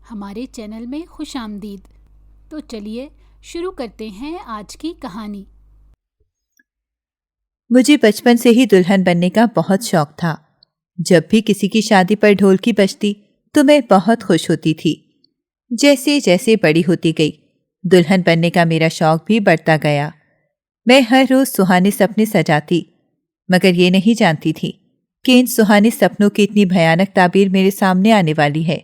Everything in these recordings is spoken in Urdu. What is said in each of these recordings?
ہمارے چینل میں خوش آمدید۔ تو چلیے شروع کرتے ہیں آج کی کہانی۔ مجھے بچپن سے ہی دلہن بننے کا بہت شوق تھا۔ جب بھی کسی کی شادی پر ڈھولکی بجتی تو میں بہت خوش ہوتی تھی۔ جیسے جیسے بڑی ہوتی گئی، دلہن بننے کا میرا شوق بھی بڑھتا گیا۔ میں ہر روز سہانے سپنے سجاتی، مگر یہ نہیں جانتی تھی کہ ان سہانے سپنوں کی اتنی بھیانک تعبیر میرے سامنے آنے والی ہے،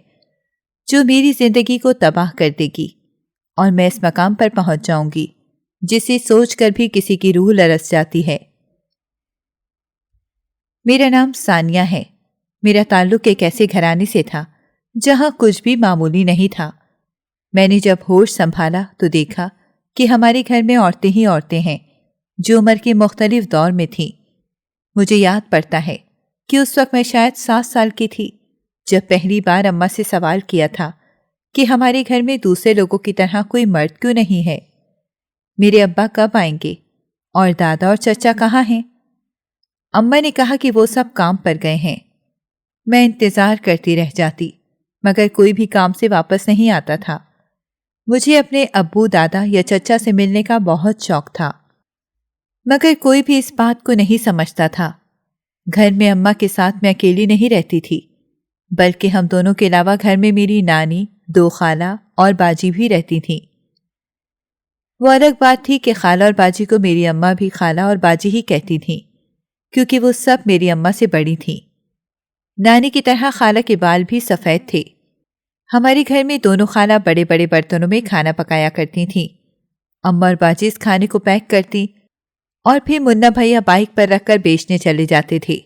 جو میری زندگی کو تباہ کر دے گی، اور میں اس مقام پر پہنچ جاؤں گی جسے سوچ کر بھی کسی کی روح لرز جاتی ہے۔ میرا نام ثانیہ ہے۔ میرا تعلق ایک ایسے گھرانے سے تھا جہاں کچھ بھی معمولی نہیں تھا۔ میں نے جب ہوش سنبھالا تو دیکھا کہ ہمارے گھر میں عورتیں ہی عورتیں ہیں جو عمر کے مختلف دور میں تھیں۔ مجھے یاد پڑتا ہے کہ اس وقت میں شاید 7 سال کی تھی جب پہلی بار اماں سے سوال کیا تھا کہ ہمارے گھر میں دوسرے لوگوں کی طرح کوئی مرد کیوں نہیں ہے؟ میرے ابا کب آئیں گے؟ اور دادا اور چچا کہاں ہیں؟ اماں نے کہا کہ وہ سب کام پر گئے ہیں۔ میں انتظار کرتی رہ جاتی، مگر کوئی بھی کام سے واپس نہیں آتا تھا۔ مجھے اپنے ابو، دادا یا چچا سے ملنے کا بہت شوق تھا، مگر کوئی بھی اس بات کو نہیں سمجھتا تھا۔ گھر میں اماں کے ساتھ میں اکیلی نہیں رہتی تھی، بلکہ ہم دونوں کے علاوہ گھر میں میری نانی، 2 خالہ اور باجی بھی رہتی تھیں۔ وہ الگ بات تھی کہ خالہ اور باجی کو میری اماں بھی خالہ اور باجی ہی کہتی تھیں، کیونکہ وہ سب میری اماں سے بڑی تھیں۔ نانی کی طرح خالہ کے بال بھی سفید تھے۔ ہمارے گھر میں دونوں خالہ بڑے بڑے برتنوں میں کھانا پکایا کرتی تھیں۔ اماں اور باجی اس کھانے کو پیک کرتی اور پھر منا بھیا بائک پر رکھ کر بیچنے چلے جاتے تھے۔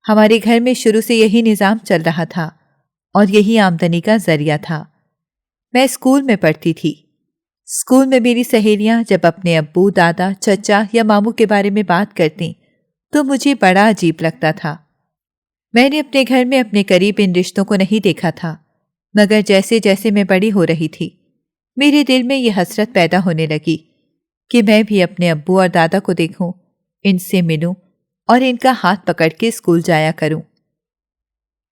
ہمارے گھر میں شروع سے یہی نظام چل رہا تھا اور یہی آمدنی کا ذریعہ تھا۔ میں اسکول میں پڑھتی تھی۔ اسکول میں میری سہیلیاں جب اپنے ابو، دادا، چچا یا ماموں کے بارے میں بات کرتیں تو مجھے بڑا عجیب لگتا تھا۔ میں نے اپنے گھر میں اپنے قریب ان رشتوں کو نہیں دیکھا تھا، مگر جیسے جیسے میں بڑی ہو رہی تھی میرے دل میں یہ حسرت پیدا ہونے لگی کہ میں بھی اپنے ابو اور دادا کو دیکھوں، ان سے ملوں اور ان کا ہاتھ پکڑ کے اسکول جایا کروں۔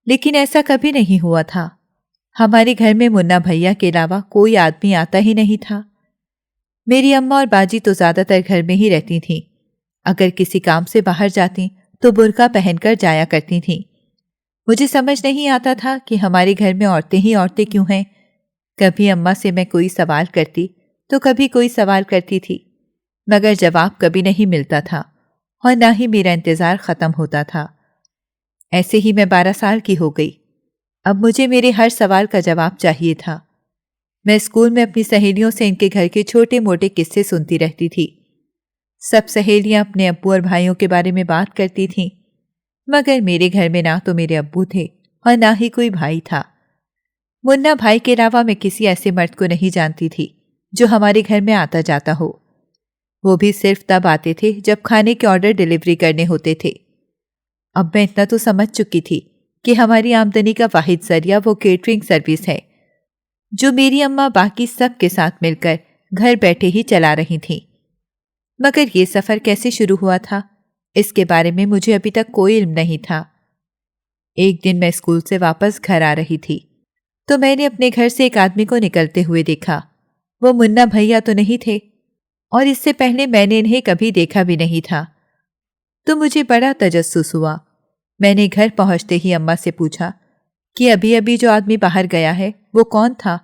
لیکن ایسا کبھی نہیں ہوا تھا۔ ہمارے گھر میں منا بھیا کے علاوہ کوئی آدمی آتا ہی نہیں تھا۔ میری اماں اور باجی تو زیادہ تر گھر میں ہی رہتی تھیں۔ اگر کسی کام سے باہر جاتیں تو برقع پہن کر جایا کرتی تھیں۔ مجھے سمجھ نہیں آتا تھا کہ ہمارے گھر میں عورتیں ہی عورتیں کیوں ہیں۔ کبھی اماں سے میں کوئی سوال کرتی تو کبھی کوئی سوال کرتی تھی، مگر جواب کبھی نہیں ملتا تھا اور نہ ہی میرا انتظار ختم ہوتا تھا۔ ایسے ہی میں 12 سال کی ہو گئی۔ اب مجھے میرے ہر سوال کا جواب چاہیے تھا۔ میں اسکول میں اپنی سہیلیوں سے ان کے گھر کے چھوٹے موٹے قصے سنتی رہتی تھی۔ سب سہیلیاں اپنے ابو اور بھائیوں کے بارے میں بات کرتی تھیں، مگر میرے گھر میں نہ تو میرے ابو تھے اور نہ ہی کوئی بھائی تھا۔ منا بھائی کے علاوہ میں کسی ایسے مرد کو نہیں جانتی تھی جو ہمارے گھر میں آتا جاتا ہو۔ وہ بھی صرف تب آتے تھے جب کھانے کے آرڈر ڈیلیوری کرنے ہوتے تھے۔ اب میں اتنا تو سمجھ چکی تھی کہ ہماری آمدنی کا واحد ذریعہ وہ کیٹرنگ سروس ہے جو میری اماں باقی سب کے ساتھ مل کر گھر بیٹھے ہی چلا رہی تھیں۔ مگر یہ سفر کیسے شروع ہوا تھا، اس کے بارے میں مجھے ابھی تک کوئی علم نہیں تھا۔ ایک دن میں اسکول سے واپس گھر آ رہی تھی تو میں نے اپنے گھر سے ایک آدمی کو نکلتے ہوئے دیکھا۔ وہ منا بھیا تو نہیں تھے، اور اس سے پہلے میں نے انہیں کبھی دیکھا بھی نہیں تھا۔ تو مجھے بڑا تجسس ہوا۔ میں نے گھر پہنچتے ہی اماں سے پوچھا کہ ابھی جو آدمی باہر گیا ہے وہ کون تھا؟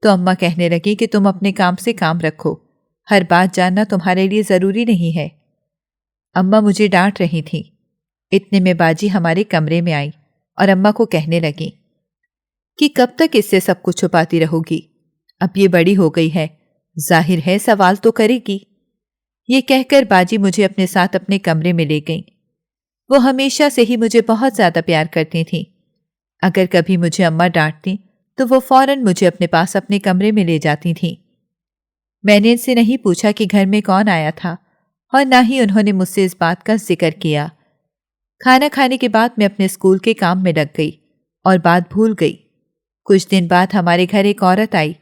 تو اماں کہنے لگی کہ تم اپنے کام سے کام رکھو، ہر بات جاننا تمہارے لیے ضروری نہیں ہے۔ اماں مجھے ڈانٹ رہی تھیں۔ اتنے میں باجی ہمارے کمرے میں آئی اور اماں کو کہنے لگی کہ کب تک اس سے سب کچھ چھپاتی رہو گی؟ اب یہ بڑی ہو گئی ہے، ظاہر ہے سوال تو کرے گی۔ یہ کہہ کر باجی مجھے اپنے ساتھ اپنے کمرے میں لے گئیں۔ وہ ہمیشہ سے ہی مجھے بہت زیادہ پیار کرتی تھیں۔ اگر کبھی مجھے اماں ڈانٹتی تو وہ فوراً مجھے اپنے پاس اپنے کمرے میں لے جاتی تھیں۔ میں نے ان سے نہیں پوچھا کہ گھر میں کون آیا تھا، اور نہ ہی انہوں نے مجھ سے اس بات کا ذکر کیا۔ کھانا کھانے کے بعد میں اپنے اسکول کے کام میں لگ گئی اور بات بھول گئی۔ کچھ دن بعد ہمارے گھر ایک عورت آئی،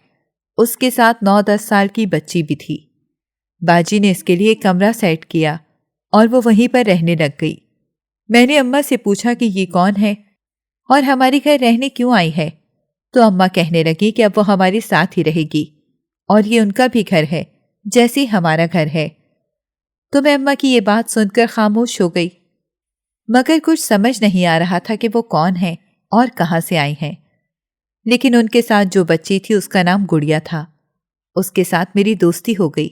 اس کے ساتھ 9-10 سال کی بچی بھی تھی۔ باجی نے اس کے لیے ایک کمرہ سیٹ کیا اور وہ وہیں پر رہنے لگ گئی۔ میں نے اماں سے پوچھا کہ یہ کون ہے اور ہمارے گھر رہنے کیوں آئی ہے؟ تو اماں کہنے لگی کہ اب وہ ہمارے ساتھ ہی رہے گی اور یہ ان کا بھی گھر ہے جیسے ہمارا گھر ہے۔ تو میں اماں کی یہ بات سن کر خاموش ہو گئی، مگر کچھ سمجھ نہیں آ رہا تھا کہ وہ کون ہیں اور کہاں سے آئی ہیں۔ لیکن ان کے ساتھ جو بچی تھی اس کا نام گڑیا تھا، اس کے ساتھ میری دوستی ہو گئی۔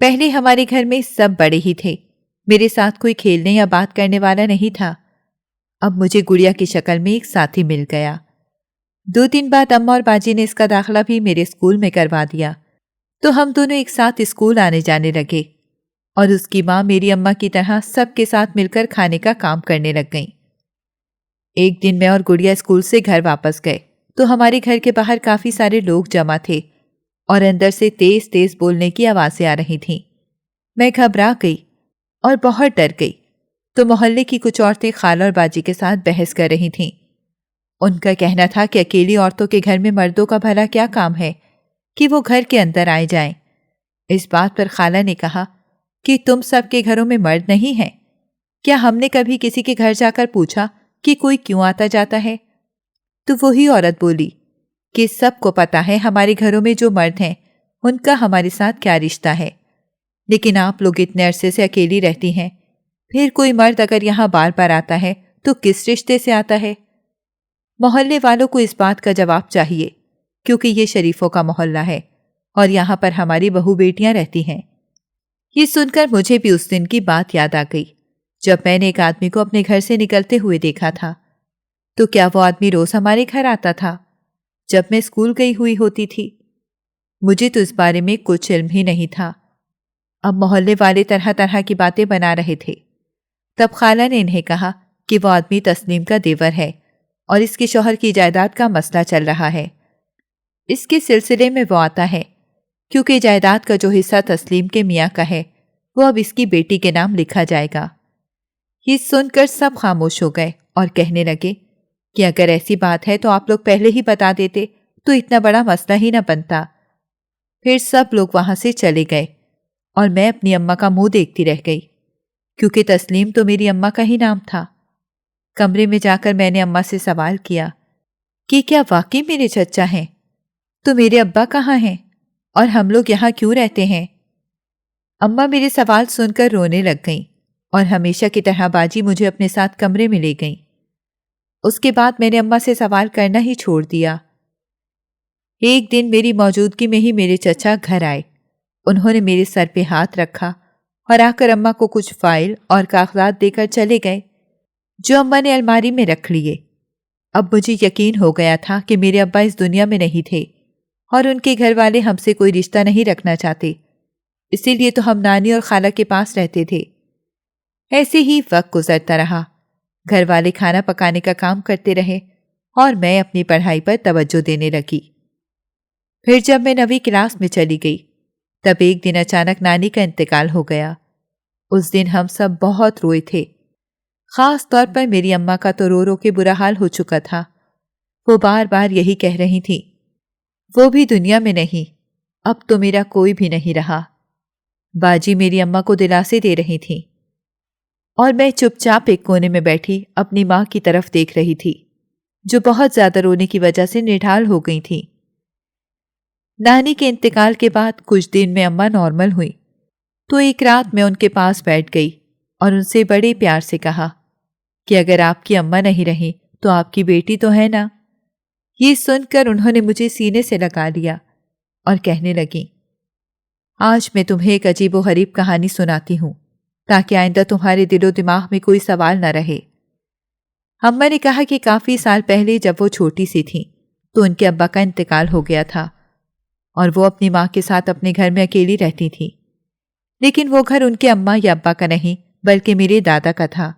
پہلے ہمارے گھر میں سب بڑے ہی تھے، میرے ساتھ کوئی کھیلنے یا بات کرنے والا نہیں تھا۔ اب مجھے گڑیا کی شکل میں ایک ساتھی مل گیا۔ 2 دن بعد اماں اور باجی نے اس کا داخلہ بھی میرے اسکول میں کروا دیا، تو ہم دونوں ایک ساتھ اسکول آنے جانے لگے، اور اس کی ماں میری اماں کی طرح سب کے ساتھ مل کر کھانے کا کام کرنے لگ گئیں۔ ایک دن میں اور گڑیا اسکول سے گھر واپس گئے تو ہمارے گھر کے باہر کافی سارے لوگ جمع تھے اور اندر سے تیز تیز بولنے کی آوازیں آ رہی تھیں۔ میں گھبرا گئی اور بہت ڈر گئی، تو محلے کی کچھ عورتیں خالہ اور باجی کے ساتھ بحث کر رہی تھیں۔ ان کا کہنا تھا کہ اکیلی عورتوں کے گھر میں مردوں کا بھلا کیا کام ہے کہ وہ گھر کے اندر آئے جائیں۔ اس بات پر خالہ نے کہا کہ تم سب کے گھروں میں مرد نہیں ہیں؟ کیا ہم نے کبھی کسی کے گھر جا کر پوچھا کہ کوئی کیوں آتا جاتا ہے؟ تو وہی عورت بولی کہ سب کو پتا ہے ہمارے گھروں میں جو مرد ہیں ان کا ہمارے ساتھ کیا رشتہ ہے، لیکن آپ لوگ اتنے عرصے سے اکیلی رہتی ہیں، پھر کوئی مرد اگر یہاں بار بار آتا ہے تو کس رشتے سے آتا ہے؟ محلے والوں کو اس بات کا جواب چاہیے، کیونکہ یہ شریفوں کا محلہ ہے اور یہاں پر ہماری بہو بیٹیاں رہتی ہیں۔ یہ سن کر مجھے بھی اس دن کی بات یاد آ گئی جب میں نے ایک آدمی کو اپنے گھر سے نکلتے ہوئے دیکھا تھا۔ تو کیا وہ آدمی روز ہمارے گھر آتا تھا جب میں اسکول گئی ہوئی ہوتی تھی؟ مجھے تو اس بارے میں کچھ علم ہی نہیں تھا۔ اب محلے والے طرح طرح کی باتیں بنا رہے تھے۔ تب خالہ نے انہیں کہا کہ وہ آدمی تسلیم کا دیور ہے اور اس کے شوہر کی جائیداد کا مسئلہ چل رہا ہے۔ اس کے سلسلے میں وہ آتا ہے کیونکہ جائیداد کا جو حصہ تسلیم کے میاں کا ہے وہ اب اس کی بیٹی کے نام لکھا جائے گا۔ یہ سن کر سب خاموش ہو گئے اور کہنے لگے کہ اگر ایسی بات ہے تو آپ لوگ پہلے ہی بتا دیتے تو اتنا بڑا مسئلہ ہی نہ بنتا۔ پھر سب لوگ وہاں سے چلے گئے اور میں اپنی اماں کا منہ دیکھتی رہ گئی، کیونکہ تسلیم تو میری اماں کا ہی نام تھا۔ کمرے میں جا کر میں نے اماں سے سوال کیا کہ کیا واقعی میرے چچا ہیں؟ تو میرے ابا کہاں ہیں اور ہم لوگ یہاں کیوں رہتے ہیں؟ اماں میرے سوال سن کر رونے لگ گئیں اور ہمیشہ کی طرح باجی مجھے اپنے ساتھ کمرے میں لے گئیں۔ اس کے بعد میں نے اماں سے سوال کرنا ہی چھوڑ دیا۔ ایک دن میری موجودگی میں ہی میرے چچا گھر آئے۔ انہوں نے میرے سر پہ ہاتھ رکھا اور آ کر اماں کو کچھ فائل اور کاغذات دے کر چلے گئے جو اماں نے الماری میں رکھ لیے۔ اب مجھے یقین ہو گیا تھا کہ میرے ابا اس دنیا میں نہیں تھے اور ان کے گھر والے ہم سے کوئی رشتہ نہیں رکھنا چاہتے، اسی لیے تو ہم نانی اور خالہ کے پاس رہتے تھے۔ ایسے ہی وقت گزرتا رہا، گھر والے کھانا پکانے کا کام کرتے رہے اور میں اپنی پڑھائی پر توجہ دینے لگی۔ پھر جب میں 9ویں کلاس میں چلی گئی تب ایک دن اچانک نانی کا انتقال ہو گیا۔ اس دن ہم سب بہت روئے تھے، خاص طور پر میری اماں کا تو رو رو کے برا حال ہو چکا تھا۔ وہ بار بار یہی کہہ رہی تھی، وہ بھی دنیا میں نہیں، اب تو میرا کوئی بھی نہیں رہا۔ باجی میری اماں کو دلاسے دے رہی تھی اور میں چپ چاپ ایک کونے میں بیٹھی اپنی ماں کی طرف دیکھ رہی تھی جو بہت زیادہ رونے کی وجہ سے نڈھال ہو گئی تھی۔ نانی کے انتقال کے بعد کچھ دن میں اماں نارمل ہوئی تو ایک رات میں ان کے پاس بیٹھ گئی اور ان سے بڑے پیار سے کہا کہ اگر آپ کی اماں نہیں رہیں تو آپ کی بیٹی تو ہے نا۔ یہ سن کر انہوں نے مجھے سینے سے لگا لیا اور کہنے لگیں، آج میں تمہیں ایک عجیب و غریب کہانی سناتی ہوں تاکہ آئندہ تمہارے دل و دماغ میں کوئی سوال نہ رہے۔ اماں نے کہا کہ کافی سال پہلے جب وہ چھوٹی سی تھیں تو ان کے ابا کا انتقال ہو گیا تھا اور وہ اپنی ماں کے ساتھ اپنے گھر میں اکیلی رہتی تھی، لیکن وہ گھر ان کے اماں یا ابا کا نہیں بلکہ میرے دادا کا تھا،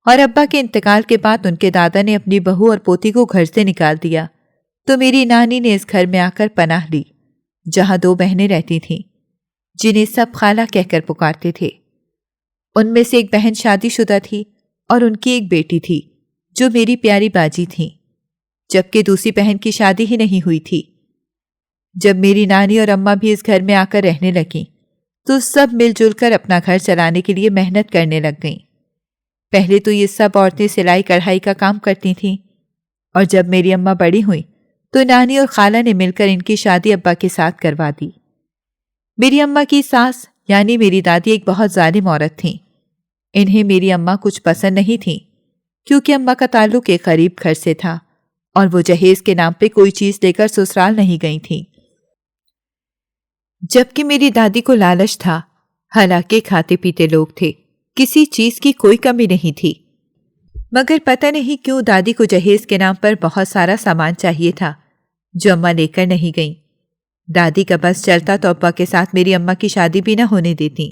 اور ابا کے انتقال کے بعد ان کے دادا نے اپنی بہو اور پوتی کو گھر سے نکال دیا تو میری نانی نے اس گھر میں آ کر پناہ لی جہاں 2 بہنیں رہتی تھیں جنہیں سب خالہ کہہ کر پکارتے تھے۔ ان میں سے ایک بہن شادی شدہ تھی اور ان کی ایک بیٹی تھی جو میری پیاری باجی تھیں، جبکہ دوسری بہن کی شادی ہی نہیں ہوئی تھی۔ جب میری نانی اور اماں بھی اس گھر میں آ کر رہنے لگیں تو سب مل جل کر اپنا گھر چلانے کے لیے محنت کرنے لگ گئیں۔ پہلے تو یہ سب عورتیں سلائی کڑھائی کا کام کرتی تھیں اور جب میری اماں بڑی ہوئیں تو نانی اور خالہ نے مل کر ان کی شادی ابا کے ساتھ کروا دی۔ میری اماں کی ساس یعنی میری دادی ایک بہت ظالم عورت تھیں۔ انہیں میری اماں کچھ پسند نہیں تھیں کیونکہ اماں کا تعلق ایک غریب گھر سے تھا اور وہ جہیز کے نام پہ کوئی چیز لے کر سسرال نہیں گئی تھیں، جبکہ میری دادی کو لالچ تھا۔ حالانکہ کھاتے پیتے لوگ تھے، کسی چیز کی کوئی کمی نہیں تھی، مگر پتہ نہیں کیوں دادی کو جہیز کے نام پر بہت سارا سامان چاہیے تھا جو اماں لے کر نہیں گئیں۔ دادی کا بس چلتا تو ابا کے ساتھ میری اماں کی شادی بھی نہ ہونے دیتی،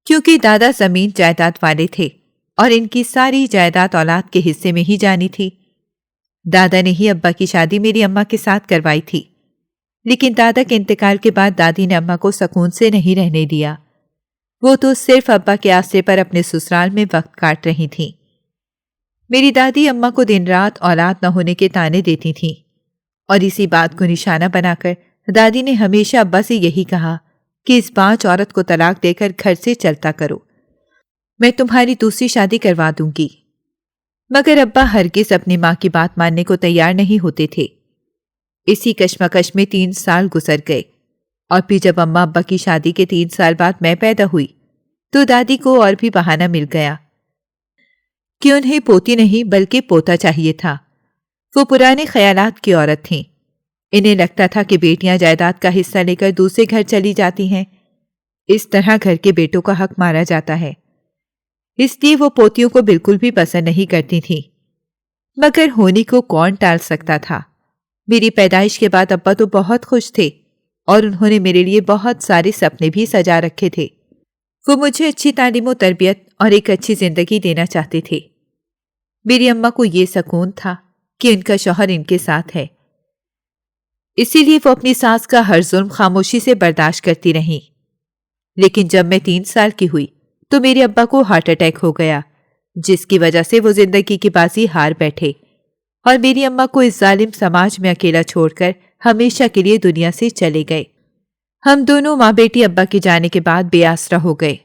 کیونکہ دادا زمین جائیداد والے تھے اور ان کی ساری جائیداد اولاد کے حصے میں ہی جانی تھی۔ دادا نے ہی ابا کی شادی میری اماں کے ساتھ کروائی تھی، لیکن دادا کے انتقال کے بعد دادی نے اماں کو سکون سے نہیں رہنے دیا۔ وہ تو صرف ابا کے آسرے پر اپنے سسرال میں وقت کاٹ رہی تھیں۔ میری دادی اماں کو دن رات اولاد نہ ہونے کے طعنے دیتی تھیں، اور اسی بات کو نشانہ بنا کر دادی نے ہمیشہ ابا سے یہی کہا کہ اس پانچ عورت کو طلاق دے کر گھر سے چلتا کرو، میں تمہاری دوسری شادی کروا دوں گی۔ مگر ابا ہرگز اپنی ماں کی بات ماننے کو تیار نہیں ہوتے تھے۔ اسی کشمکش میں 3 سال گزر گئے، اور پھر جب اماں ابا کی شادی کے 3 سال بعد میں پیدا ہوئی تو دادی کو اور بھی بہانہ مل گیا کہ انہیں پوتی نہیں بلکہ پوتا چاہیے تھا۔ وہ پرانے خیالات کی عورت تھیں۔ انہیں لگتا تھا کہ بیٹیاں جائیداد کا حصہ لے کر دوسرے گھر چلی جاتی ہیں، اس طرح گھر کے بیٹوں کا حق مارا جاتا ہے، اس لیے وہ پوتیوں کو بالکل بھی پسند نہیں کرتی تھیں۔ مگر ہونے کو کون ٹال سکتا تھا؟ میری پیدائش کے بعد ابا تو بہت خوش تھے اور انہوں نے میرے لیے بہت سارے سپنے بھی سجا رکھے تھے۔ وہ مجھے اچھی تعلیم و تربیت اور ایک اچھی زندگی دینا چاہتے تھے۔ میری اماں کو یہ سکون تھا کہ ان کا شوہر ان کے ساتھ ہے، اسی لیے وہ اپنی ساس کا ہر ظلم خاموشی سے برداشت کرتی رہیں۔ لیکن جب میں 3 سال کی ہوئی تو میرے ابا کو ہارٹ اٹیک ہو گیا، جس کی وجہ سے وہ زندگی کی بازی ہار بیٹھے اور میری اماں کو اس ظالم سماج میں اکیلا چھوڑ کر ہمیشہ کے لیے دنیا سے چلے گئے۔ ہم دونوں ماں بیٹی ابا کے جانے کے بعد بے آسرا ہو گئے،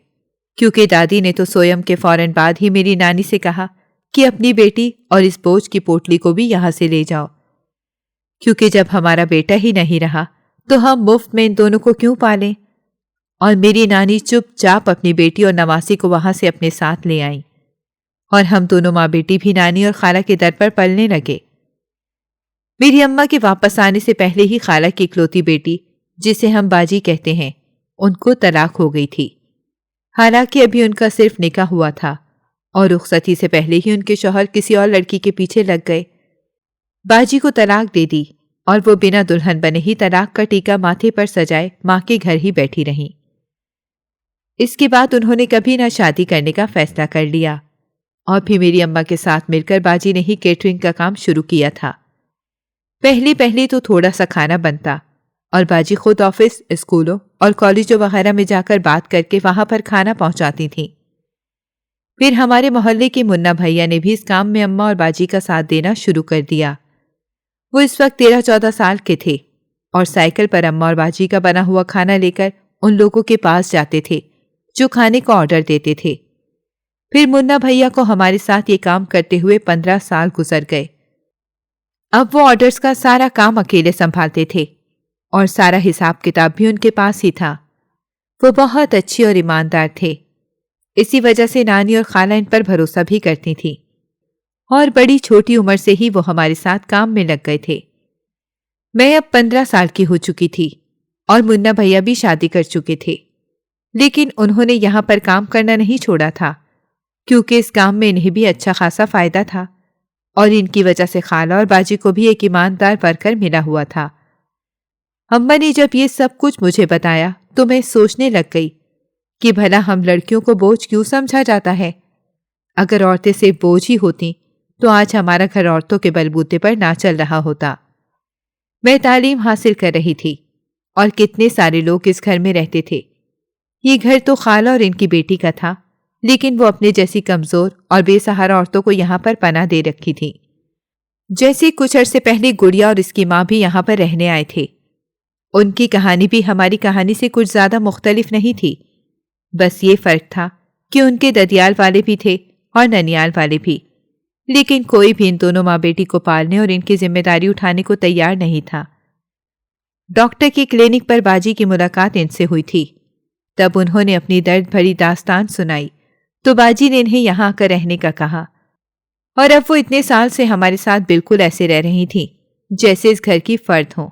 کیونکہ دادی نے تو سویم کے فوراً بعد ہی میری نانی سے کہا کہ اپنی بیٹی اور اس بوجھ کی پوٹلی کو بھی یہاں سے لے جاؤ، کیونکہ جب ہمارا بیٹا ہی نہیں رہا تو ہم مفت میں ان دونوں کو کیوں پالیں؟ اور میری نانی چپ چاپ اپنی بیٹی اور نواسی کو وہاں سے اپنے ساتھ لے آئیں، اور ہم دونوں ماں بیٹی بھی نانی اور خالہ کے در پر پلنے لگے۔ میری اماں کے واپس آنے سے پہلے ہی خالہ کی اکلوتی بیٹی، جسے ہم باجی کہتے ہیں، ان کو طلاق ہو گئی تھی۔ حالانکہ ابھی ان کا صرف نکاح ہوا تھا اور رخصتی سے پہلے ہی ان کے شوہر کسی اور لڑکی کے پیچھے لگ گئے۔ باجی کو طلاق دے دی اور وہ بنا دلہن بنے ہی طلاق کا ٹیکا ماتھے پر سجائے ماں کے گھر ہی بیٹھی رہیں۔ اس کے بعد انہوں نے کبھی نہ شادی کرنے کا فیصلہ کر لیا، اور پھر میری اماں کے ساتھ مل کر باجی نے ہی کیٹرنگ کا کام شروع کیا تھا۔ پہلے تو تھوڑا سا کھانا بنتا اور باجی خود آفس، اسکولوں اور کالجوں وغیرہ میں جا کر بات کر کے وہاں پر کھانا پہنچاتی تھیں۔ پھر ہمارے محلے کے منا بھیا نے بھی اس کام میں اماں اور باجی کا ساتھ دینا شروع کر دیا۔ وہ اس وقت 13-14 سال کے تھے اور سائیکل پر اماں اور باجی کا بنا ہوا کھانا لے کر ان لوگوں کے پاس جاتے تھے جو کھانے کو آرڈر دیتے تھے۔ پھر منا بھیا کو ہمارے ساتھ یہ کام کرتے ہوئے 15 سال گزر گئے۔ اب وہ آرڈرز کا سارا کام اکیلے سنبھالتے تھے اور سارا حساب کتاب بھی ان کے پاس ہی تھا۔ وہ بہت اچھی اور ایماندار تھے، اسی وجہ سے نانی اور خالہ ان پر بھروسہ بھی کرتی تھی، اور بڑی چھوٹی عمر سے ہی وہ ہمارے ساتھ کام میں لگ گئے تھے۔ میں اب 15 سال کی ہو چکی تھی اور منا بھیا بھی شادی کر چکے تھے، لیکن انہوں نے یہاں پر کام کرنا نہیں چھوڑا تھا، کیونکہ اس کام میں انہیں بھی اچھا خاصا فائدہ تھا، اور ان کی وجہ سے خالہ اور باجی کو بھی ایک ایماندار ورکر ملا ہوا تھا۔ اماں نے جب یہ سب کچھ مجھے بتایا تو میں سوچنے لگ گئی کہ بھلا ہم لڑکیوں کو بوجھ کیوں سمجھا جاتا ہے؟ اگر عورتیں صرف بوجھ ہی ہوتیں تو آج ہمارا گھر عورتوں کے بلبوتے پر نہ چل رہا ہوتا۔ میں تعلیم حاصل کر رہی تھی اور کتنے سارے لوگ اس گھر میں رہتے تھے۔ یہ گھر تو خالہ اور ان کی بیٹی کا تھا، لیکن وہ اپنے جیسی کمزور اور بے سہارا عورتوں کو یہاں پر پناہ دے رکھی تھی۔ جیسے کچھ عرصے پہلے گڑیا اور اس کی ماں بھی یہاں پر رہنے آئے تھے۔ ان کی کہانی بھی ہماری کہانی سے کچھ زیادہ مختلف نہیں تھی، بس یہ فرق تھا کہ ان کے ددیال والے بھی تھے اور ننیال والے بھی۔ لیکن کوئی بھی ان دونوں ماں بیٹی کو پالنے اور ان کی ذمہ داری اٹھانے کو تیار نہیں تھا۔ ڈاکٹر کی کلینک پر باجی کی ملاقات ان سے ہوئی تھی۔ تب انہوں نے اپنی درد بھری داستان سنائی تو باجی نے انہیں یہاں آ کر رہنے کا کہا، اور اب وہ اتنے سال سے ہمارے ساتھ بالکل ایسے رہ رہی تھیں جیسے اس گھر کی فرد ہوں،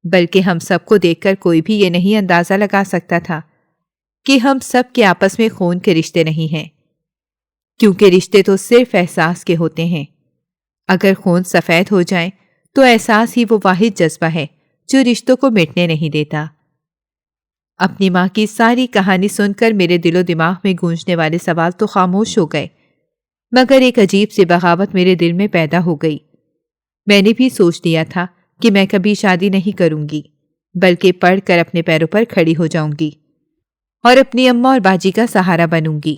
بلکہ ہم سب کو دیکھ کر کوئی بھی یہ نہیں اندازہ لگا سکتا تھا کہ ہم سب کے آپس میں خون کے رشتے نہیں ہیں، کیونکہ رشتے تو صرف احساس کے ہوتے ہیں۔ اگر خون سفید ہو جائیں تو احساس ہی وہ واحد جذبہ ہے جو رشتوں کو مٹنے نہیں دیتا۔ اپنی ماں کی ساری کہانی سن کر میرے دل و دماغ میں گونجنے والے سوال تو خاموش ہو گئے، مگر ایک عجیب سی بغاوت میرے دل میں پیدا ہو گئی۔ میں نے بھی سوچ لیا تھا کہ میں کبھی شادی نہیں کروں گی، بلکہ پڑھ کر اپنے پیروں پر کھڑی ہو جاؤں گی اور اپنی اماں اور باجی کا سہارا بنوں گی،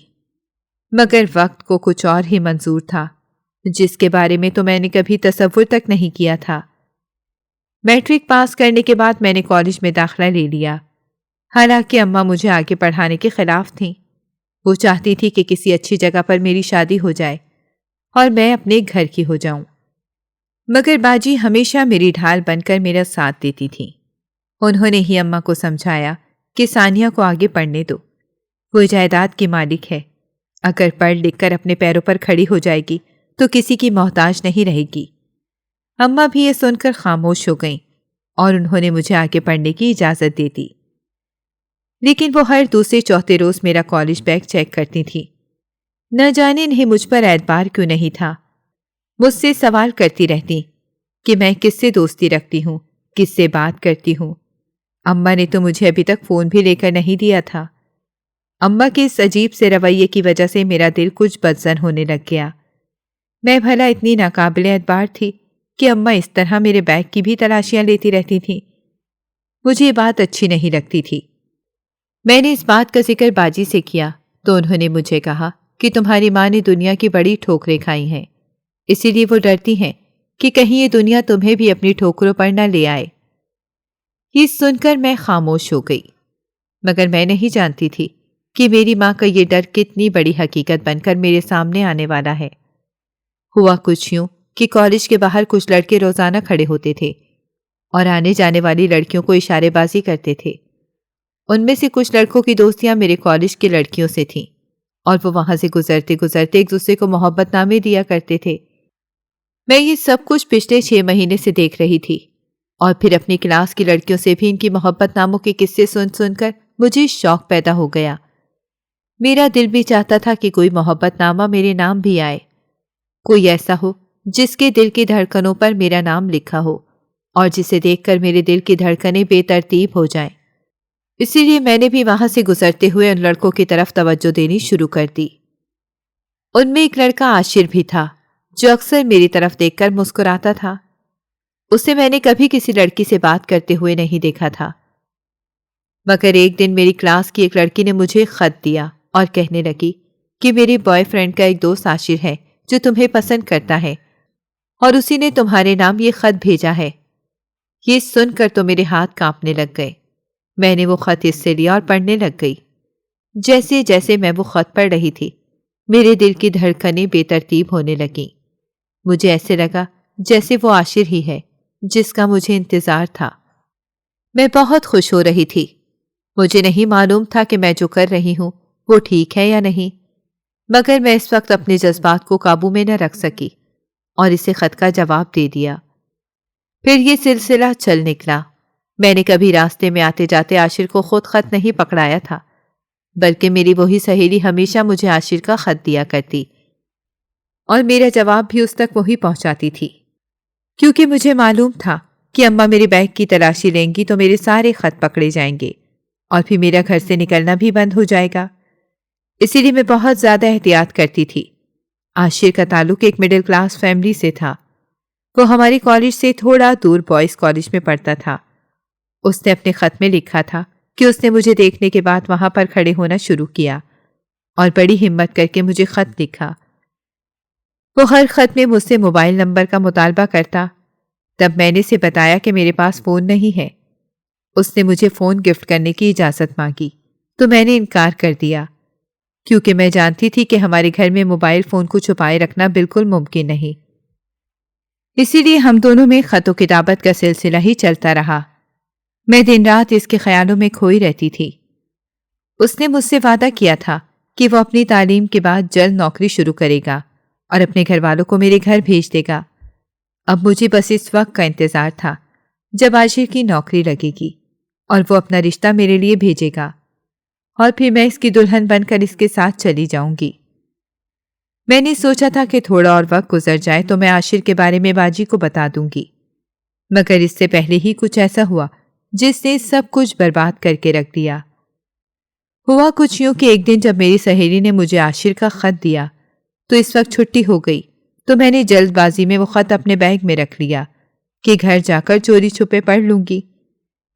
مگر وقت کو کچھ اور ہی منظور تھا، جس کے بارے میں تو میں نے کبھی تصور تک نہیں کیا تھا۔ میٹرک پاس کرنے کے بعد میں نے کالج میں داخلہ لے لیا، حالانکہ اماں مجھے آگے پڑھانے کے خلاف تھیں۔ وہ چاہتی تھی کہ کسی اچھی جگہ پر میری شادی ہو جائے اور میں اپنے گھر کی ہو جاؤں، مگر باجی ہمیشہ میری ڈھال بن کر میرا ساتھ دیتی تھی۔ انہوں نے ہی اماں کو سمجھایا کہ ثانیہ کو آگے پڑھنے دو، وہ جائیداد کی مالک ہے، اگر پڑھ لکھ کر اپنے پیروں پر کھڑی ہو جائے گی تو کسی کی محتاج نہیں رہے گی۔ اماں بھی یہ سن کر خاموش ہو گئیں اور انہوں نے مجھے آگے پڑھنے کی اجازت دے دی، لیکن وہ ہر دوسرے چوتھے روز میرا کالج بیگ چیک کرتی تھی۔ نہ جانے انہیں مجھ پر اعتبار کیوں نہیں تھا، مجھ سے سوال کرتی رہتی کہ میں کس سے دوستی رکھتی ہوں، کس سے بات کرتی ہوں۔ اماں نے تو مجھے ابھی تک فون بھی لے کر نہیں دیا تھا۔ اماں کے اس عجیب سے رویے کی وجہ سے میرا دل کچھ بدزن ہونے لگ گیا۔ میں بھلا اتنی ناقابل اعتبار تھی کہ اماں اس طرح میرے بیگ کی بھی تلاشیاں لیتی رہتی تھیں؟ مجھے یہ بات اچھی نہیں لگتی تھی۔ میں نے اس بات کا ذکر باجی سے کیا تو انہوں نے مجھے کہا کہ تمہاری ماں نے دنیا کی بڑی ٹھوکریں کھائی ہیں، اسی لیے وہ ڈرتی ہیں کہ کہیں یہ دنیا تمہیں بھی اپنی ٹھوکروں پر نہ لے آئے۔ یہ سن کر میں خاموش ہو گئی، مگر میں نہیں جانتی تھی کہ میری ماں کا یہ ڈر کتنی بڑی حقیقت بن کر میرے سامنے آنے والا ہے۔ ہوا کچھ یوں کہ کالج کے باہر کچھ لڑکے روزانہ کھڑے ہوتے تھے اور آنے جانے والی لڑکیوں کو اشارے بازی کرتے تھے۔ ان میں سے کچھ لڑکوں کی دوستیاں میرے کالج کی لڑکیوں سے تھیں اور وہ وہاں سے گزرتے گزرتے ایک دوسرے کو محبت نامے دیا کرتے تھے۔ میں یہ سب کچھ پچھلے 6 مہینے سے دیکھ رہی تھی، اور پھر اپنی کلاس کی لڑکیوں سے بھی ان کی محبت ناموں کے قصے سن سن کر مجھے شوق پیدا ہو گیا۔ میرا دل بھی چاہتا تھا کہ کوئی محبت نامہ میرے نام بھی آئے، کوئی ایسا ہو جس کے دل کی دھڑکنوں پر میرا نام لکھا ہو اور جسے دیکھ کر میرے دل کی دھڑکنیں بے ترتیب ہو جائیں۔ اسی لیے میں نے بھی وہاں سے گزرتے ہوئے ان لڑکوں کی طرف توجہ دینی شروع کر دی۔ ان میں ایک لڑکا عاشر بھی تھا جو اکثر میری طرف دیکھ کر مسکراتا تھا۔ اسے میں نے کبھی کسی لڑکی سے بات کرتے ہوئے نہیں دیکھا تھا، مگر ایک دن میری کلاس کی ایک لڑکی نے مجھے خط دیا اور کہنے لگی کہ میرے بوائے فرینڈ کا ایک دوست عاشر ہے جو تمہیں پسند کرتا ہے اور اسی نے تمہارے نام یہ خط بھیجا ہے۔ یہ سن کر تو میرے ہاتھ کانپنے لگ گئے۔ میں نے وہ خط اس سے لیا اور پڑھنے لگ گئی۔ جیسے جیسے میں وہ خط پڑھ رہی تھی میرے دل کی دھڑکنیں بے ترتیب ہونے لگیں۔ مجھے ایسے لگا جیسے وہ عاشر ہی ہے جس کا مجھے انتظار تھا۔ میں بہت خوش ہو رہی تھی۔ مجھے نہیں معلوم تھا کہ میں جو کر رہی ہوں وہ ٹھیک ہے یا نہیں، مگر میں اس وقت اپنے جذبات کو قابو میں نہ رکھ سکی اور اسے خط کا جواب دے دیا۔ پھر یہ سلسلہ چل نکلا۔ میں نے کبھی راستے میں آتے جاتے عاشر کو خود خط نہیں پکڑایا تھا، بلکہ میری وہی سہیلی ہمیشہ مجھے عاشر کا خط دیا کرتی اور میرا جواب بھی اس تک وہی پہنچاتی تھی، کیونکہ مجھے معلوم تھا کہ اماں میرے بیگ کی تلاشی لیں گی تو میرے سارے خط پکڑے جائیں گے اور پھر میرا گھر سے نکلنا بھی بند ہو جائے گا۔ اسی لیے میں بہت زیادہ احتیاط کرتی تھی۔ عاشر کا تعلق ایک مڈل کلاس فیملی سے تھا۔ وہ ہماری کالج سے تھوڑا دور بوائز کالج میں پڑھتا تھا۔ اس نے اپنے خط میں لکھا تھا کہ اس نے مجھے دیکھنے کے بعد وہاں پر کھڑے ہونا شروع کیا اور بڑی ہمت کر کے مجھے خط لکھا۔ وہ ہر خط میں مجھ سے موبائل نمبر کا مطالبہ کرتا۔ تب میں نے اسے بتایا کہ میرے پاس فون نہیں ہے۔ اس نے مجھے فون گفٹ کرنے کی اجازت مانگی تو میں نے انکار کر دیا، کیونکہ میں جانتی تھی کہ ہمارے گھر میں موبائل فون کو چھپائے رکھنا بالکل ممکن نہیں۔ اسی لیے ہم دونوں میں خط و کتابت کا سلسلہ ہی چلتا رہا۔ میں دن رات اس کے خیالوں میں کھوئی رہتی تھی۔ اس نے مجھ سے وعدہ کیا تھا کہ وہ اپنی تعلیم کے بعد جلد نوکری شروع کرے گا اور اپنے گھر والوں کو میرے گھر بھیج دے گا۔ اب مجھے بس اس وقت کا انتظار تھا جب عاشر کی نوکری لگے گی اور وہ اپنا رشتہ میرے لیے بھیجے گا، اور پھر میں اس کی دلہن بن کر اس کے ساتھ چلی جاؤں گی۔ میں نے سوچا تھا کہ تھوڑا اور وقت گزر جائے تو میں عاشر کے بارے میں باجی کو بتا دوں گی، مگر اس سے پہلے ہی کچھ ایسا ہوا جس نے سب کچھ برباد کر کے رکھ دیا۔ ہوا کچھ یوں کہ ایک دن جب میری سہیلی نے مجھے عاشر کا خط دیا تو اس وقت چھٹی ہو گئی، تو میں نے جلد بازی میں وہ خط اپنے بیگ میں رکھ لیا کہ گھر جا کر چوری چھپے پڑھ لوں گی۔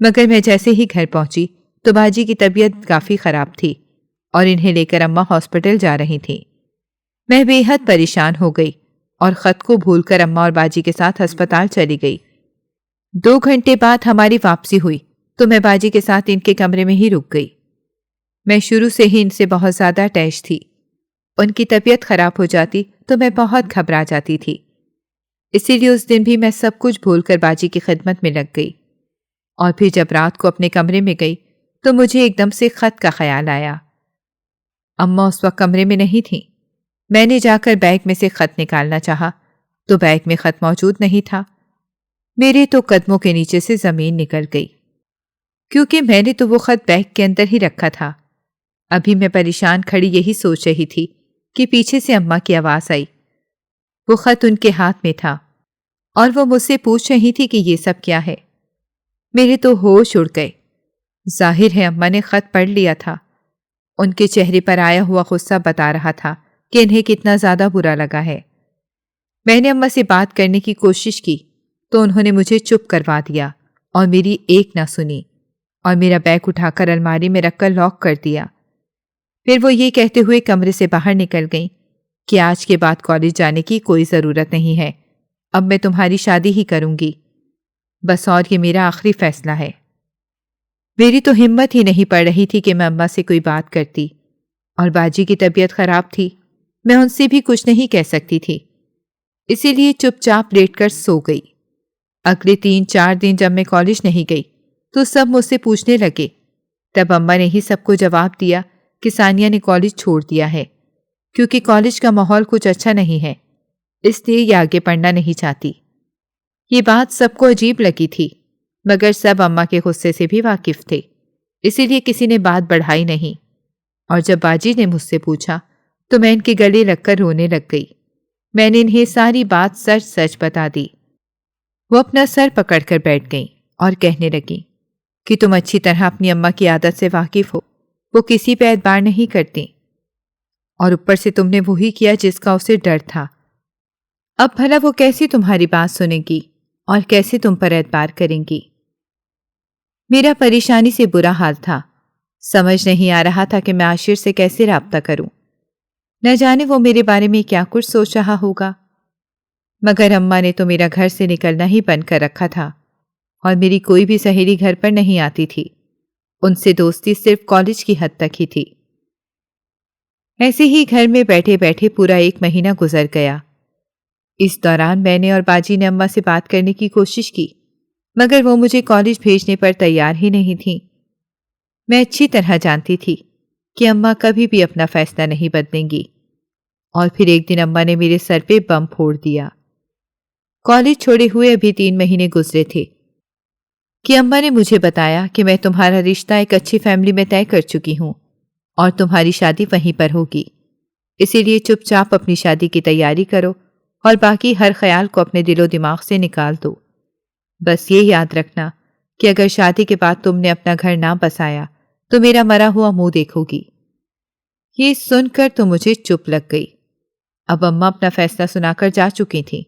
مگر میں جیسے ہی گھر پہنچی تو باجی کی طبیعت کافی خراب تھی اور انہیں لے کر اماں ہاسپٹل جا رہی تھیں۔ میں بے حد پریشان ہو گئی اور خط کو بھول کر اماں اور باجی کے ساتھ ہسپتال چلی گئی۔ 2 گھنٹے بعد ہماری واپسی ہوئی تو میں باجی کے ساتھ ان کے کمرے میں ہی رک گئی۔ میں شروع سے ہی ان سے بہت زیادہ اٹیچ تھی۔ ان کی طبیعت خراب ہو جاتی تو میں بہت گھبرا جاتی تھی، اسی لیے اس دن بھی میں سب کچھ بھول کر باجی کی خدمت میں لگ گئی۔ اور پھر جب رات کو اپنے کمرے میں گئی تو مجھے ایک دم سے خط کا خیال آیا۔ اماں اس وقت کمرے میں نہیں تھیں۔ میں نے جا کر بیگ میں سے خط نکالنا چاہا تو بیگ میں خط موجود نہیں تھا۔ میرے تو قدموں کے نیچے سے زمین نکل گئی، کیونکہ میں نے تو وہ خط بیگ کے اندر ہی رکھا تھا۔ ابھی میں پریشان کھڑی یہی سوچ رہی تھی کہ پیچھے سے اماں کی آواز آئی۔ وہ خط ان کے ہاتھ میں تھا اور وہ مجھ سے پوچھ رہی تھی کہ یہ سب کیا ہے۔ میرے تو ہوش اڑ گئے۔ ظاہر ہے اماں نے خط پڑھ لیا تھا۔ ان کے چہرے پر آیا ہوا غصہ بتا رہا تھا کہ انہیں کتنا زیادہ برا لگا ہے۔ میں نے اماں سے بات کرنے کی کوشش کی تو انہوں نے مجھے چپ کروا دیا اور میری ایک نہ سنی اور میرا بیگ اٹھا کر الماری میں رکھ کر لاک کر دیا۔ پھر وہ یہ کہتے ہوئے کمرے سے باہر نکل گئیں کہ آج کے بعد کالج جانے کی کوئی ضرورت نہیں ہے، اب میں تمہاری شادی ہی کروں گی، بس اور یہ میرا آخری فیصلہ ہے۔ میری تو ہمت ہی نہیں پڑ رہی تھی کہ میں اماں سے کوئی بات کرتی، اور باجی کی طبیعت خراب تھی، میں ان سے بھی کچھ نہیں کہہ سکتی تھی، اسی لیے چپ چاپ لیٹ کر سو گئی۔ اگلے 3-4 دن جب میں کالج نہیں گئی تو سب مجھ سے پوچھنے لگے۔ تب اماں نے ہی سب کو جواب دیا کہ ثانیہ نے کالج چھوڑ دیا ہے، کیونکہ کالج کا ماحول کچھ اچھا نہیں ہے، اس لیے یہ آگے پڑھنا نہیں چاہتی۔ یہ بات سب کو عجیب لگی تھی، مگر سب اماں کے غصے سے بھی واقف تھے، اسی لیے کسی نے بات بڑھائی نہیں۔ اور جب باجی نے مجھ سے پوچھا تو میں ان کے گلے لگ کر رونے لگ گئی۔ میں نے انہیں ساری بات سچ سچ بتا دی۔ وہ اپنا سر پکڑ کر بیٹھ گئیں اور کہنے لگیں کہ تم اچھی طرح اپنی اماں کی عادت سے واقف ہو، وہ کسی پہ اعتبار نہیں کرتی، اور اوپر سے تم نے وہی کیا جس کا اسے ڈر تھا۔ اب بھلا وہ کیسی تمہاری بات سنے گی اور کیسے تم پر اعتبار کریں گی؟ میرا پریشانی سے برا حال تھا، سمجھ نہیں آ رہا تھا کہ میں عاشر سے کیسے رابطہ کروں۔ نہ جانے وہ میرے بارے میں کیا کچھ سوچ رہا ہوگا، مگر اماں نے تو میرا گھر سے نکلنا ہی بند کر رکھا تھا، اور میری کوئی بھی سہیلی گھر پر نہیں آتی تھی، ان سے دوستی صرف کالج کی حد تک ہی تھی۔ ایسے ہی گھر میں بیٹھے بیٹھے پورا 1 مہینہ گزر گیا۔ اس دوران میں نے اور باجی نے اماں سے بات کرنے کی کوشش کی، مگر وہ مجھے کالج بھیجنے پر تیار ہی نہیں تھیں۔ میں اچھی طرح جانتی تھی کہ اماں کبھی بھی اپنا فیصلہ نہیں بدلیں گی، اور پھر ایک دن اماں نے میرے سر پہ بم پھوڑ دیا۔ کالج چھوڑے ہوئے ابھی 3 مہینے گزرے تھے کہ اماں نے مجھے بتایا کہ میں تمہارا رشتہ ایک اچھی فیملی میں طے کر چکی ہوں اور تمہاری شادی وہیں پر ہوگی، اسی لیے چپ چاپ اپنی شادی کی تیاری کرو اور باقی ہر خیال کو اپنے دل و دماغ سے نکال دو۔ بس یہ یاد رکھنا کہ اگر شادی کے بعد تم نے اپنا گھر نہ بسایا تو میرا مرا ہوا منہ دیکھو گی۔ یہ سن کر تو مجھے چپ لگ گئی۔ اب اماں اپنا فیصلہ سنا کر جا چکی تھیں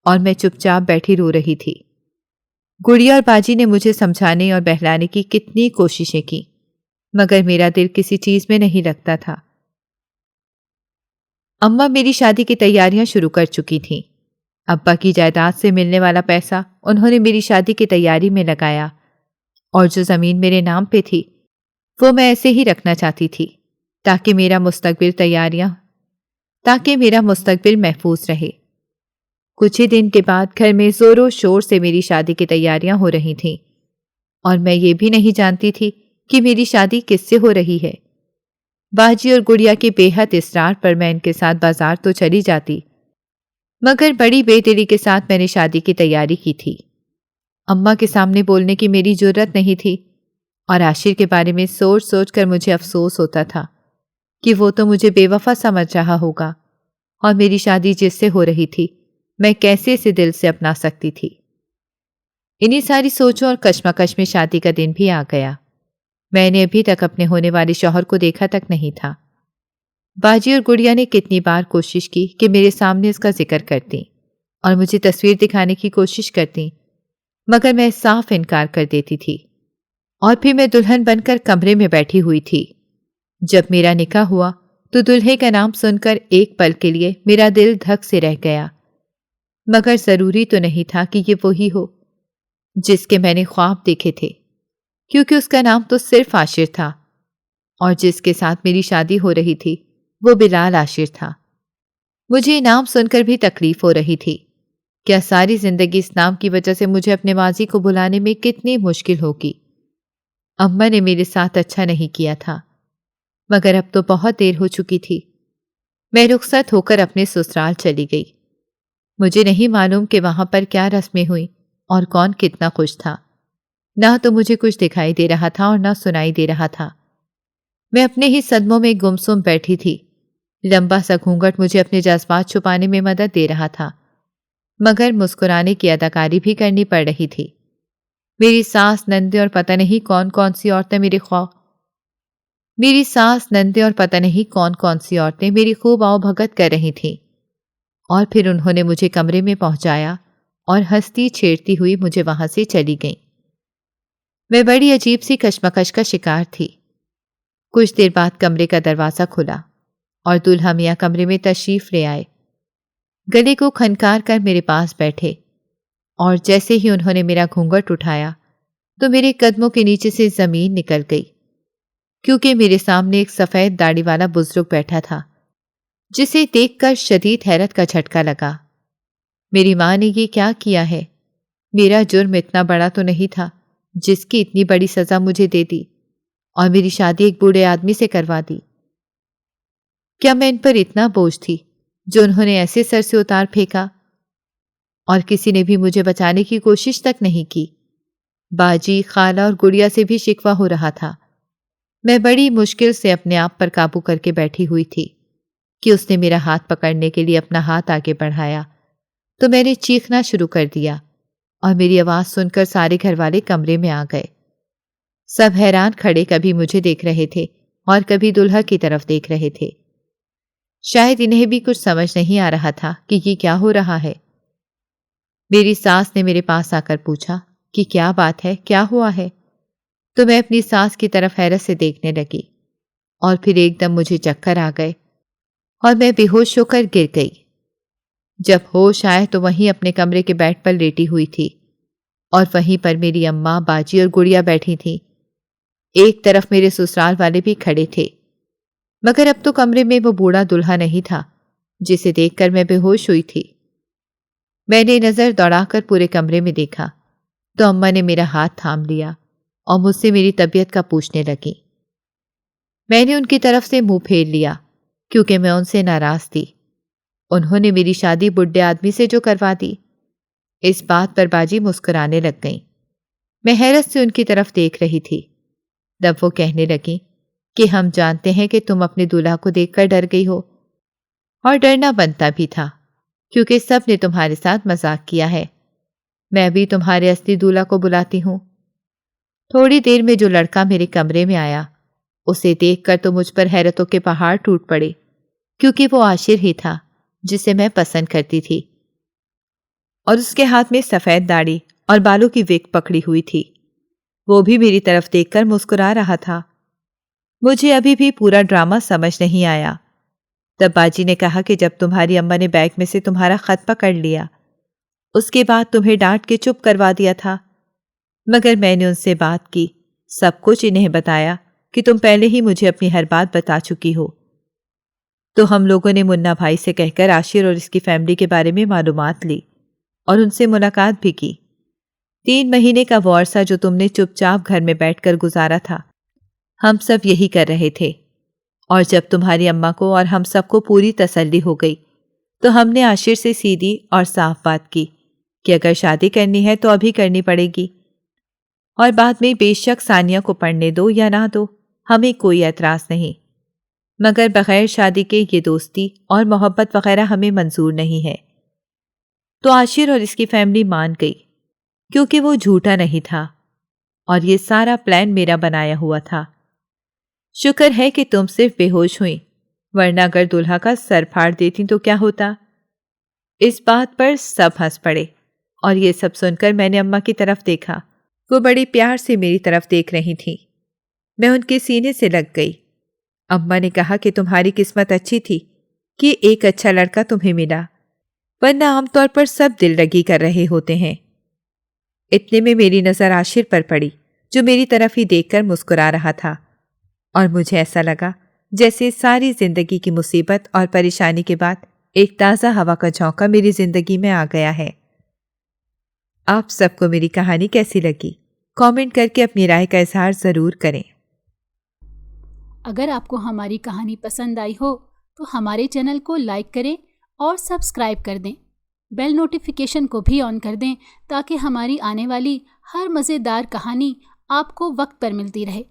اور میں چپ چاپ بیٹھی رو رہی تھی۔ گڑیا اور باجی نے مجھے سمجھانے اور بہلانے کی کتنی کوششیں کی، مگر میرا دل کسی چیز میں نہیں لگتا تھا۔ اماں میری شادی کی تیاریاں شروع کر چکی تھیں۔ ابا کی جائیداد سے ملنے والا پیسہ انہوں نے میری شادی کی تیاری میں لگایا، اور جو زمین میرے نام پہ تھی وہ میں ایسے ہی رکھنا چاہتی تھی۔ تاکہ میرا مستقبل محفوظ رہے۔ کچھ ہی دن کے بعد گھر میں زور و شور سے میری شادی کی تیاریاں ہو رہی تھیں، اور میں یہ بھی نہیں جانتی تھی کہ میری شادی کس سے ہو رہی ہے۔ باجی اور گڑیا کے بے حد اصرار پر میں ان کے ساتھ بازار تو چلی جاتی، مگر بڑی بے دلی کے ساتھ میں نے شادی کی تیاری کی تھی۔ اماں کے سامنے بولنے کی میری جرت نہیں تھی، اور عاشر کے بارے میں سوچ سوچ کر مجھے افسوس ہوتا تھا کہ وہ تو مجھے بے وفا سمجھ رہا ہوگا، اور میری شادی جس سے ہو رہی تھی میں کیسے اسے دل سے اپنا سکتی تھی۔ انہی ساری سوچوں اور کشمکش میں شادی کا دن بھی آ گیا۔ میں نے ابھی تک اپنے ہونے والے شوہر کو دیکھا تک نہیں تھا۔ باجی اور گڑیا نے کتنی بار کوشش کی کہ میرے سامنے اس کا ذکر کرتی اور مجھے تصویر دکھانے کی کوشش کرتی، مگر میں صاف انکار کر دیتی تھی، اور پھر میں دلہن بن کر کمرے میں بیٹھی ہوئی تھی۔ جب میرا نکاح ہوا تو دلہے کا نام سن کر ایک پل کے لیے میرا دل دھک سے رہ گیا، مگر ضروری تو نہیں تھا کہ یہ وہی ہو جس کے میں نے خواب دیکھے تھے، کیونکہ اس کا نام تو صرف عاشر تھا، اور جس کے ساتھ میری شادی ہو رہی تھی وہ بلال عاشر تھا۔ مجھے یہ نام سن کر بھی تکلیف ہو رہی تھی۔ کیا ساری زندگی اس نام کی وجہ سے مجھے اپنے ماضی کو بھلانے میں کتنی مشکل ہوگی۔ اماں نے میرے ساتھ اچھا نہیں کیا تھا، مگر اب تو بہت دیر ہو چکی تھی۔ میں رخصت ہو کر اپنے سسرال چلی گئی۔ مجھے نہیں معلوم کہ وہاں پر کیا رسمیں ہوئیں اور کون کتنا خوش تھا۔ نہ تو مجھے کچھ دکھائی دے رہا تھا اور نہ سنائی دے رہا تھا۔ میں اپنے ہی صدموں میں گمسم بیٹھی تھی۔ لمبا سا گھونگھٹ مجھے اپنے جذبات چھپانے میں مدد دے رہا تھا، مگر مسکرانے کی اداکاری بھی کرنی پڑ رہی تھی۔ میری ساس نندے اور پتہ نہیں کون کون سی عورتیں میری خوب آؤ بھگت کر رہی تھیں، اور پھر انہوں نے مجھے کمرے میں پہنچایا اور ہنستی چھیڑتی ہوئی مجھے وہاں سے چلی گئیں۔ میں بڑی عجیب سی کشمکش کا شکار تھی۔ کچھ دیر بعد کمرے کا دروازہ کھلا اور دولہا میاں کمرے میں تشریف لے آئے۔ گلے کو کھنکار کر میرے پاس بیٹھے، اور جیسے ہی انہوں نے میرا گھونگھٹ اٹھایا تو میرے قدموں کے نیچے سے زمین نکل گئی، کیونکہ میرے سامنے ایک سفید داڑھی والا بزرگ بیٹھا تھا، جسے دیکھ کر شدید حیرت کا جھٹکا لگا۔ میری ماں نے یہ کیا کیا ہے؟ میرا جرم اتنا بڑا تو نہیں تھا جس کی اتنی بڑی سزا مجھے دے دی اور میری شادی ایک بوڑھے آدمی سے کروا دی۔ کیا میں ان پر اتنا بوجھ تھی جو انہوں نے ایسے سر سے اتار پھینکا، اور کسی نے بھی مجھے بچانے کی کوشش تک نہیں کی؟ باجی، خالہ اور گڑیا سے بھی شکوہ ہو رہا تھا۔ میں بڑی مشکل سے اپنے آپ پر قابو کر کے بیٹھی ہوئی تھی کہ اس نے میرا ہاتھ پکڑنے کے لیے اپنا ہاتھ آگے بڑھایا تو میں نے چیخنا شروع کر دیا، اور میری آواز سن کر سارے گھر والے کمرے میں آ گئے۔ سب حیران کھڑے کبھی مجھے دیکھ رہے تھے اور کبھی دلہا کی طرف دیکھ رہے تھے۔ شاید انہیں بھی کچھ سمجھ نہیں آ رہا تھا کہ یہ کیا ہو رہا ہے۔ میری ساس نے میرے پاس آ کر پوچھا کہ کیا بات ہے، کیا ہوا ہے؟ تو میں اپنی ساس کی طرف حیرت سے دیکھنے لگی، اور پھر ایک دم مجھے چکر آ گئے اور میں بے ہوش ہو کر گر گئی۔ جب ہوش آئے تو وہیں اپنے کمرے کے بیڈ پر لیٹی ہوئی تھی، اور وہیں پر میری اماں، باجی اور گڑیا بیٹھی تھیں۔ ایک طرف میرے سسرال والے بھی کھڑے تھے، مگر اب تو کمرے میں وہ بوڑھا دلہا نہیں تھا جسے دیکھ کر میں بے ہوش ہوئی تھی۔ میں نے نظر دوڑا کر پورے کمرے میں دیکھا تو اماں نے میرا ہاتھ تھام لیا اور مجھ سے میری طبیعت کا پوچھنے لگی۔ میں نے ان کی طرف سے منہ پھیر لیا کیونکہ میں ان سے ناراض تھی۔ انہوں نے میری شادی بڈھے آدمی سے جو کروا دی۔ اس بات پر باجی مسکرانے لگ گئیں۔ میں حیرت سے ان کی طرف دیکھ رہی تھی۔ تب وہ کہنے لگیں کہ ہم جانتے ہیں کہ تم اپنے دولہا کو دیکھ کر ڈر گئی ہو، اور ڈرنا بنتا بھی تھا کیونکہ سب نے تمہارے ساتھ مذاق کیا ہے۔ میں بھی تمہارے اصلی دولہا کو بلاتی ہوں۔ تھوڑی دیر میں جو لڑکا میرے کمرے میں آیا، اسے دیکھ کر تو مجھ پر حیرتوں کے پہاڑ ٹوٹ پڑے، کیونکہ وہ عاشر ہی تھا جسے میں پسند کرتی تھی، اور اس کے ہاتھ میں سفید داڑھی اور بالوں کی وگ پکڑی ہوئی تھی۔ وہ بھی میری طرف دیکھ کر مسکرا رہا تھا۔ مجھے ابھی بھی پورا ڈرامہ سمجھ نہیں آیا۔ تب باجی نے کہا کہ جب تمہاری اماں نے بیگ میں سے تمہارا خط پکڑ لیا، اس کے بعد تمہیں ڈانٹ کے چپ کروا دیا تھا، مگر میں نے ان سے بات کی، سب کچھ انہیں بتایا، کہ تم پہلے ہی مجھے اپنی ہر بات بتا چکی ہو۔ تو ہم لوگوں نے منا بھائی سے کہہ کر عاشر اور اس کی فیملی کے بارے میں معلومات لی اور ان سے ملاقات بھی کی۔ 3 مہینے کا وہ عرصہ جو تم نے چپ چاپ گھر میں بیٹھ کر گزارا تھا، ہم سب یہی کر رہے تھے، اور جب تمہاری اماں کو اور ہم سب کو پوری تسلی ہو گئی تو ہم نے عاشر سے سیدھی اور صاف بات کی کہ اگر شادی کرنی ہے تو ابھی کرنی پڑے گی، اور بعد میں بے شک ثانیہ کو پڑھنے دو یا نہ دو، ہمیں کوئی اعتراض نہیں، مگر بغیر شادی کے یہ دوستی اور محبت وغیرہ ہمیں منظور نہیں ہے۔ تو عاشر اور اس کی فیملی مان گئی، کیونکہ وہ جھوٹا نہیں تھا اور یہ سارا پلان میرا بنایا ہوا تھا۔ شکر ہے کہ تم صرف بے ہوش ہوئیں، ورنہ اگر دلہا کا سر پھاڑ دیتی تو کیا ہوتا؟ اس بات پر سب ہنس پڑے، اور یہ سب سن کر میں نے اماں کی طرف دیکھا۔ وہ بڑی پیار سے میری طرف دیکھ رہی تھی۔ میں ان کے سینے سے لگ گئی۔ اماں نے کہا کہ تمہاری قسمت اچھی تھی کہ ایک اچھا لڑکا تمہیں ملا، ورنہ عام طور پر سب دل لگی کر رہے ہوتے ہیں۔ اتنے میں میری نظر عاشر پر پڑی، جو میری طرف ہی دیکھ کر مسکرا رہا تھا، اور مجھے ایسا لگا جیسے ساری زندگی کی مصیبت اور پریشانی کے بعد ایک تازہ ہوا کا جھونکا میری زندگی میں آ گیا ہے۔ آپ سب کو میری کہانی کیسی لگی؟ کامنٹ کر کے اپنی رائے کا اظہار ضرور کریں۔ اگر آپ کو ہماری کہانی پسند آئی ہو تو ہمارے چینل کو لائک کریں اور سبسکرائب کر دیں۔ بیل نوٹیفیکیشن کو بھی آن کر دیں تاکہ ہماری آنے والی ہر مزیدار کہانی آپ کو وقت پر ملتی رہے۔